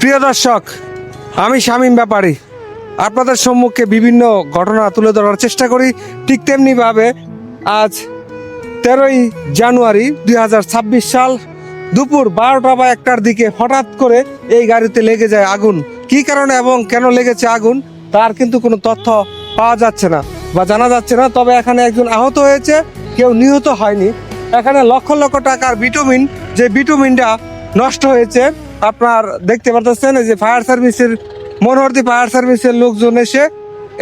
প্রিয় দর্শক, আমি শামীম ব্যাপারী আপনাদের সম্মুখে বিভিন্ন ঘটনা তুলে ধরার চেষ্টা করি। ঠিক তেমনিভাবে আজ 13ই জানুয়ারি 2026 সাল দুপুর 12টা বা 1টার দিকে হঠাৎ করে এই গাড়িতে লেগে যায় আগুন। কী কারণে এবং কেন লেগেছে আগুন তার কিন্তু কোনো তথ্য পাওয়া যাচ্ছে না বা জানা যাচ্ছে না। তবে এখানে একজন আহত হয়েছে, কেউ নিহত হয়নি। এখানে লক্ষ লক্ষ টাকার বিটুমিন, যে বিটুমিনটা নষ্ট হয়েছে, আপনার দেখতে পাচ্ছেন এই যে ফায়ার সার্ভিসের মনোহরদী ফায়ার সার্ভিসের লোকজন এসে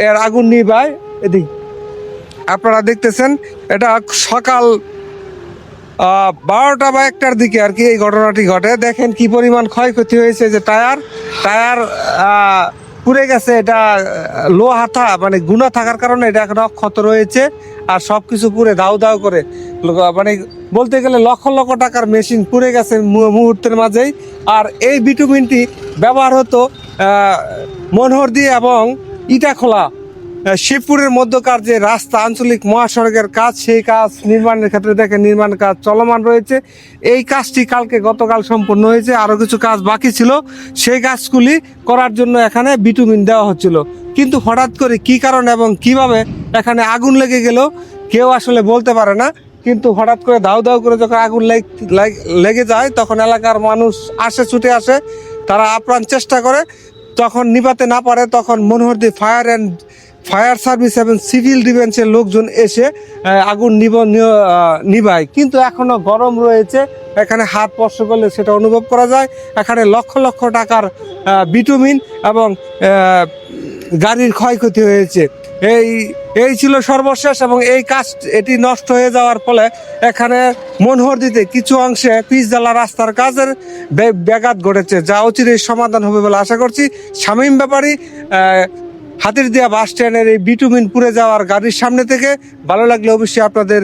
এর আগুন নিভায়। এদিক আপনারা দেখতেছেন, এটা সকাল 12টা বা 1টার দিকে আর কি এই ঘটনাটি ঘটে। দেখেন কি পরিমাণ ক্ষয়ক্ষতি হয়েছে, যে টায়ার টায়ার পুড়ে গেছে। এটা লো হাতা মানে গুণা থাকার কারণে এটা এখন অক্ষত রয়েছে, আর সব কিছু পুড়ে দাউ দাউ করে, মানে বলতে গেলে লক্ষ লক্ষ টাকার মেশিন পুড়ে গেছে মুহূর্তের মাঝেই। আর এই বিটুমিনটি ব্যবহার হতো মনোহরদী এবং ইটাখোলা শিবপুরের মধ্যকার যে রাস্তা, আঞ্চলিক মহাসড়কের কাজ, সেই কাজ নির্মাণের ক্ষেত্রে দেখেন নির্মাণ কাজ চলমান রয়েছে। এই কাজটি গতকাল সম্পন্ন হয়েছে, আরও কিছু কাজ বাকি ছিল। সেই কাজগুলি করার জন্য এখানে বিটুমিন দেওয়া হচ্ছিল, কিন্তু হঠাৎ করে কি কারণে এবং কিভাবে এখানে আগুন লেগে গেল কেউ আসলে বলতে পারে না। কিন্তু হঠাৎ করে দাউ দাউ করে যখন আগুন লেগে যায়, তখন এলাকার মানুষ ছুটে আসে, তারা আপ্রাণ চেষ্টা করে, তখন নিভাতে না পারে, তখন মনোহরদী ফায়ার সার্ভিস এবং সিভিল ডিফেন্সের লোকজন এসে আগুন নিভায়। কিন্তু এখনো গরম রয়েছে, এখানে হাত স্পর্শ করলে সেটা অনুভব করা যায়। এখানে লক্ষ লক্ষ টাকার বিটুমিন এবং গাড়ির ক্ষয়ক্ষতি হয়েছে। এই ছিল সর্বশেষ, এবং এই কাজ এটি নষ্ট হয়ে যাওয়ার ফলে এখানে মনোহরদীতে কিছু অংশে পিচ জ্বালা রাস্তার কাজের ব্যাঘাত ঘটেছে, যা অচিরেই সমাধান হবে বলে আশা করছি। শামীম ব্যাপারী, হাতিরদিয়া বাস স্ট্যান্ডের এই বিটুমিন পুড়ে যাওয়ার গাড়ির সামনে থেকে। ভালো লাগলে অবশ্যই আপনাদের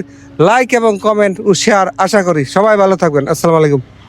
লাইক এবং কমেন্ট ও শেয়ার আশা করি। সবাই ভালো থাকবেন। আসসালামু আলাইকুম।